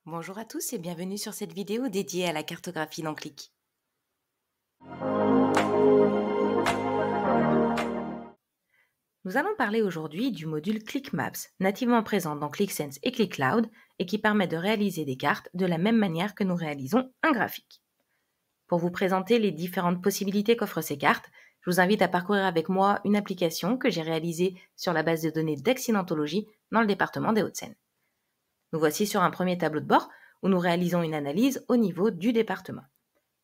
Bonjour à tous et bienvenue sur cette vidéo dédiée à la cartographie dans Click. Nous allons parler aujourd'hui du module Click Maps, nativement présent dans ClickSense et ClickCloud et qui permet de réaliser des cartes de la même manière que nous réalisons un graphique. Pour vous présenter les différentes possibilités qu'offrent ces cartes, je vous invite à parcourir avec moi une application que j'ai réalisée sur la base de données d'accidentologie dans le département des Hauts-de-Seine. Nous voici sur un premier tableau de bord où nous réalisons une analyse au niveau du département.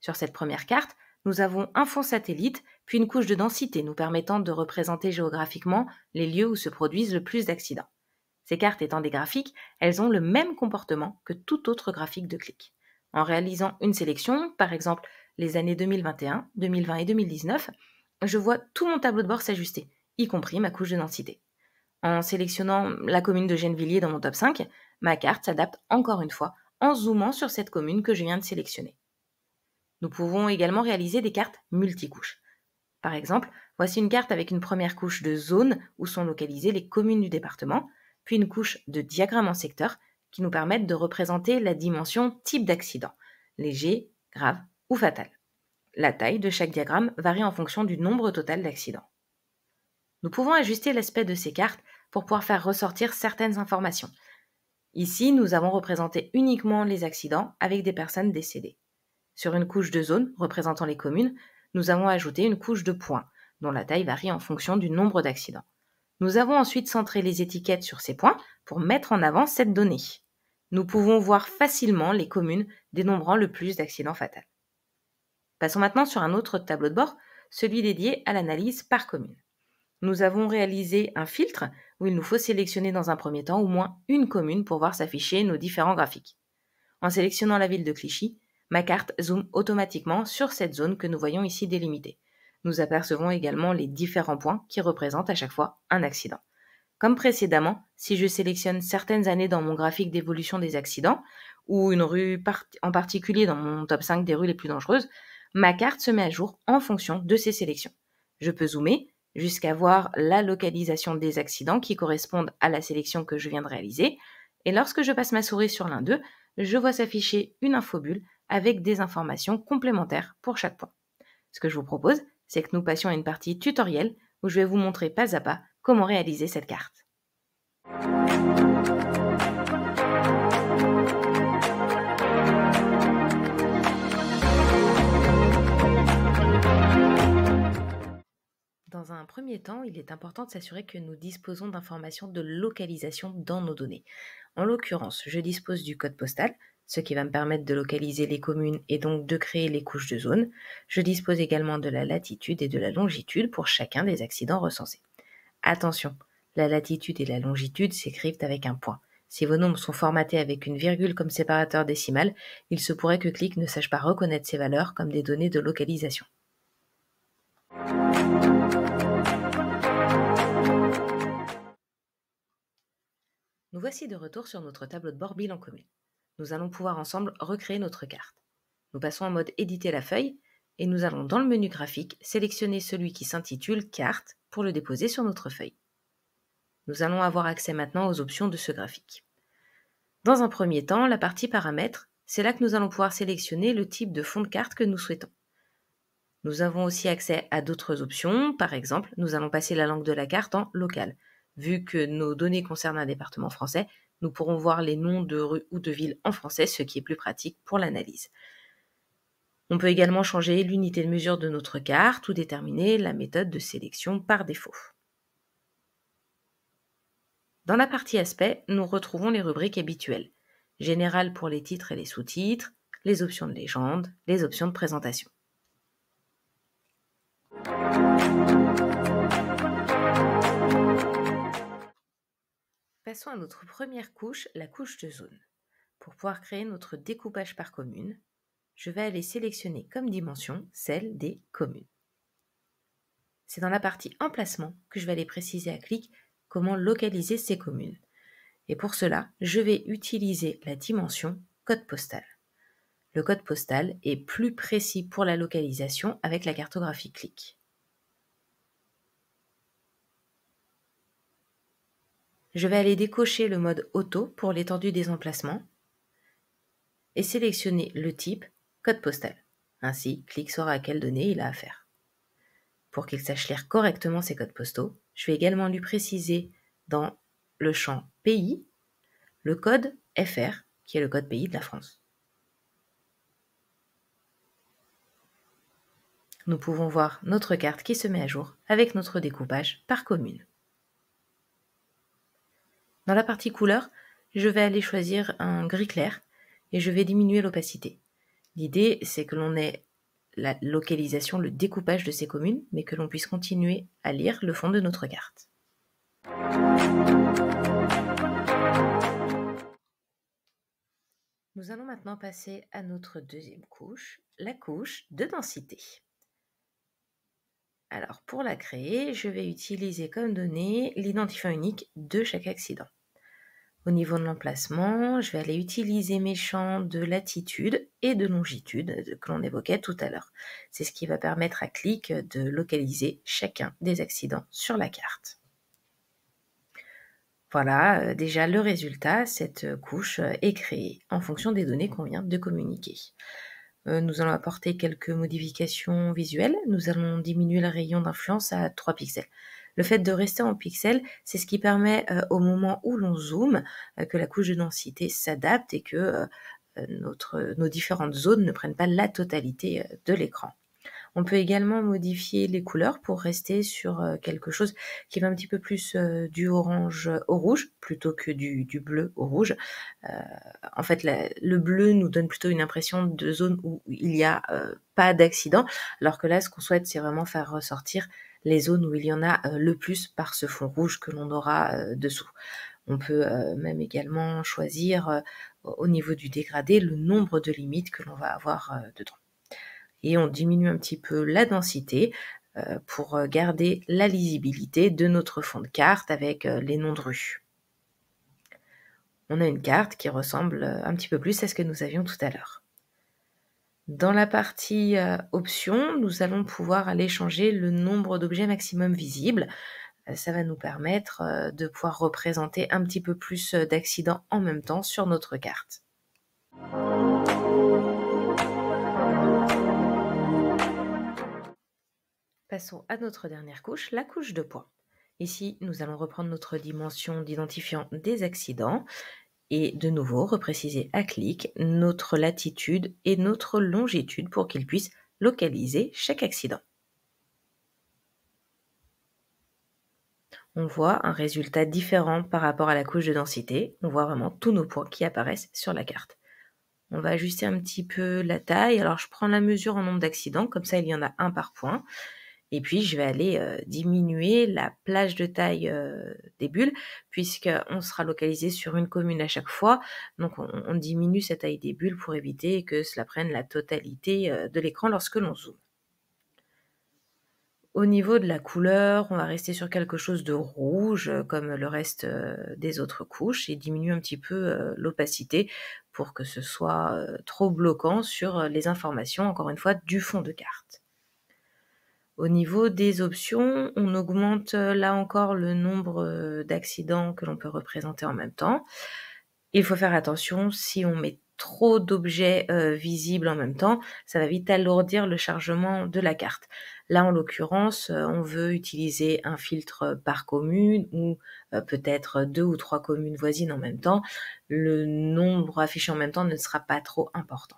Sur cette première carte, nous avons un fond satellite, puis une couche de densité nous permettant de représenter géographiquement les lieux où se produisent le plus d'accidents. Ces cartes étant des graphiques, elles ont le même comportement que tout autre graphique de clic. En réalisant une sélection, par exemple les années 2021, 2020 et 2019, je vois tout mon tableau de bord s'ajuster, y compris ma couche de densité. En sélectionnant la commune de Gennevilliers dans mon top 5, ma carte s'adapte encore une fois en zoomant sur cette commune que je viens de sélectionner. Nous pouvons également réaliser des cartes multicouches. Par exemple, voici une carte avec une première couche de zone où sont localisées les communes du département, puis une couche de diagramme en secteur qui nous permettent de représenter la dimension type d'accident, léger, grave ou fatal. La taille de chaque diagramme varie en fonction du nombre total d'accidents. Nous pouvons ajuster l'aspect de ces cartes pour pouvoir faire ressortir certaines informations. Ici, nous avons représenté uniquement les accidents avec des personnes décédées. Sur une couche de zone représentant les communes, nous avons ajouté une couche de points, dont la taille varie en fonction du nombre d'accidents. Nous avons ensuite centré les étiquettes sur ces points pour mettre en avant cette donnée. Nous pouvons voir facilement les communes dénombrant le plus d'accidents fatals. Passons maintenant sur un autre tableau de bord, celui dédié à l'analyse par commune. Nous avons réalisé un filtre où il nous faut sélectionner dans un premier temps au moins une commune pour voir s'afficher nos différents graphiques. En sélectionnant la ville de Clichy, ma carte zoome automatiquement sur cette zone que nous voyons ici délimitée. Nous apercevons également les différents points qui représentent à chaque fois un accident. Comme précédemment, si je sélectionne certaines années dans mon graphique d'évolution des accidents, ou une rue en particulier dans mon top 5 des rues les plus dangereuses, ma carte se met à jour en fonction de ces sélections. Je peux zoomer jusqu'à voir la localisation des accidents qui correspondent à la sélection que je viens de réaliser, et lorsque je passe ma souris sur l'un d'eux, je vois s'afficher une infobulle avec des informations complémentaires pour chaque point. Ce que je vous propose, c'est que nous passions à une partie tutoriel où je vais vous montrer pas à pas comment réaliser cette carte. Dans un premier temps, il est important de s'assurer que nous disposons d'informations de localisation dans nos données. En l'occurrence, je dispose du code postal, ce qui va me permettre de localiser les communes et donc de créer les couches de zone. Je dispose également de la latitude et de la longitude pour chacun des accidents recensés. Attention, la latitude et la longitude s'écrivent avec un point. Si vos nombres sont formatés avec une virgule comme séparateur décimal, il se pourrait que Click ne sache pas reconnaître ces valeurs comme des données de localisation. Nous voici de retour sur notre tableau de bord bilan commune. Nous allons pouvoir ensemble recréer notre carte. Nous passons en mode éditer la feuille et nous allons dans le menu graphique sélectionner celui qui s'intitule carte pour le déposer sur notre feuille. Nous allons avoir accès maintenant aux options de ce graphique. Dans un premier temps, la partie paramètres, c'est là que nous allons pouvoir sélectionner le type de fond de carte que nous souhaitons. Nous avons aussi accès à d'autres options. Par exemple, nous allons passer la langue de la carte en local. Vu que nos données concernent un département français, nous pourrons voir les noms de rues ou de villes en français, ce qui est plus pratique pour l'analyse. On peut également changer l'unité de mesure de notre carte ou déterminer la méthode de sélection par défaut. Dans la partie aspect, nous retrouvons les rubriques habituelles. Général pour les titres et les sous-titres, les options de légende, les options de présentation. Passons à notre première couche, la couche de zone. Pour pouvoir créer notre découpage par commune, je vais aller sélectionner comme dimension celle des communes. C'est dans la partie emplacement que je vais aller préciser à clic comment localiser ces communes. Et pour cela, je vais utiliser la dimension code postal. Le code postal est plus précis pour la localisation avec la cartographie clic. Je vais aller décocher le mode auto pour l'étendue des emplacements et sélectionner le type code postal. Ainsi, Click saura à quelle donnée il a affaire. Pour qu'il sache lire correctement ces codes postaux, je vais également lui préciser dans le champ pays le code FR, qui est le code pays de la France. Nous pouvons voir notre carte qui se met à jour avec notre découpage par commune. Dans la partie couleur, je vais aller choisir un gris clair et je vais diminuer l'opacité. L'idée, c'est que l'on ait la localisation, le découpage de ces communes, mais que l'on puisse continuer à lire le fond de notre carte. Nous allons maintenant passer à notre deuxième couche, la couche de densité. Alors, pour la créer, je vais utiliser comme donnée l'identifiant unique de chaque accident. Au niveau de l'emplacement, je vais aller utiliser mes champs de latitude et de longitude que l'on évoquait tout à l'heure. C'est ce qui va permettre à Click de localiser chacun des accidents sur la carte. Voilà, déjà le résultat, cette couche est créée en fonction des données qu'on vient de communiquer. Nous allons apporter quelques modifications visuelles. Nous allons diminuer le rayon d'influence à 3 pixels. Le fait de rester en pixels, c'est ce qui permet au moment où l'on zoome que la couche de densité s'adapte et que nos différentes zones ne prennent pas la totalité de l'écran. On peut également modifier les couleurs pour rester sur quelque chose qui va un petit peu plus du orange au rouge plutôt que du bleu au rouge. En fait, le bleu nous donne plutôt une impression de zone où il n'y a pas d'accident, alors que là, ce qu'on souhaite, c'est vraiment faire ressortir les zones où il y en a le plus par ce fond rouge que l'on aura dessous. On peut même également choisir au niveau du dégradé le nombre de limites que l'on va avoir dedans. Et on diminue un petit peu la densité pour garder la lisibilité de notre fond de carte avec les noms de rues. On a une carte qui ressemble un petit peu plus à ce que nous avions tout à l'heure. Dans la partie options, nous allons pouvoir aller changer le nombre d'objets maximum visibles. Ça va nous permettre de pouvoir représenter un petit peu plus d'accidents en même temps sur notre carte. Passons à notre dernière couche, la couche de points. Ici, nous allons reprendre notre dimension d'identifiant des accidents et de nouveau repréciser à Click notre latitude et notre longitude pour qu'il puisse localiser chaque accident. On voit un résultat différent par rapport à la couche de densité. On voit vraiment tous nos points qui apparaissent sur la carte. On va ajuster un petit peu la taille. Alors, je prends la mesure en nombre d'accidents, comme ça, il y en a un par point. Et puis, je vais aller diminuer la plage de taille des bulles, puisqu'on sera localisé sur une commune à chaque fois. Donc, on diminue cette taille des bulles pour éviter que cela prenne la totalité de l'écran lorsque l'on zoome. Au niveau de la couleur, on va rester sur quelque chose de rouge, comme le reste des autres couches, et diminuer un petit peu l'opacité pour que ce soit trop bloquant sur les informations, encore une fois, du fond de carte. Au niveau des options, on augmente là encore le nombre d'accidents que l'on peut représenter en même temps. Il faut faire attention, si on met trop d'objets visibles en même temps, ça va vite alourdir le chargement de la carte. Là, en l'occurrence, on veut utiliser un filtre par commune ou peut-être 2 ou 3 communes voisines en même temps. Le nombre affiché en même temps ne sera pas trop important.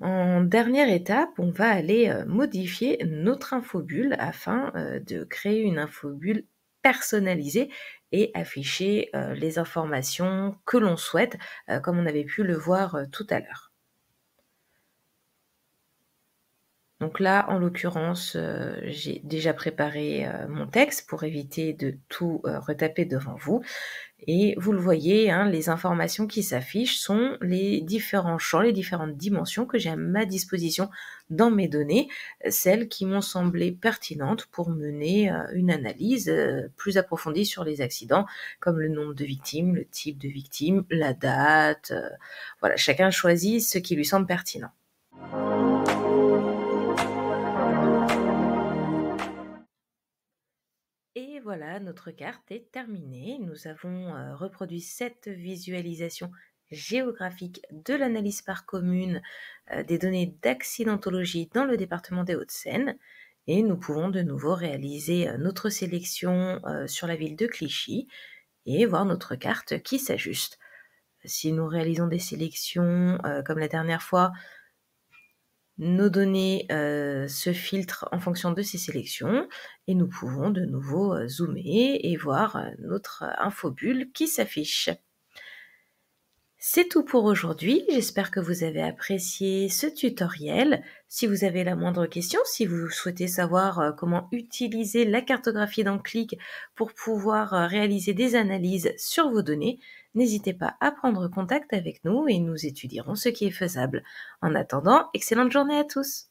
En dernière étape, on va aller modifier notre infobulle afin de créer une infobulle personnalisée et afficher les informations que l'on souhaite, comme on avait pu le voir tout à l'heure. Donc là, en l'occurrence, j'ai déjà préparé mon texte pour éviter de tout retaper devant vous. Et vous le voyez, hein, les informations qui s'affichent sont les différents champs, les différentes dimensions que j'ai à ma disposition dans mes données, celles qui m'ont semblé pertinentes pour mener une analyse plus approfondie sur les accidents, comme le nombre de victimes, le type de victime, la date. Voilà, chacun choisit ce qui lui semble pertinent. Et voilà, notre carte est terminée. Nous avons reproduit cette visualisation géographique de l'analyse par commune des données d'accidentologie dans le département des Hauts-de-Seine. Et nous pouvons de nouveau réaliser notre sélection sur la ville de Clichy et voir notre carte qui s'ajuste. Si nous réalisons des sélections comme la dernière fois, nos données se filtrent en fonction de ces sélections et nous pouvons de nouveau zoomer et voir notre infobulle qui s'affiche. C'est tout pour aujourd'hui, j'espère que vous avez apprécié ce tutoriel. Si vous avez la moindre question, si vous souhaitez savoir comment utiliser la cartographie dans Qlik pour pouvoir réaliser des analyses sur vos données, n'hésitez pas à prendre contact avec nous et nous étudierons ce qui est faisable. En attendant, excellente journée à tous!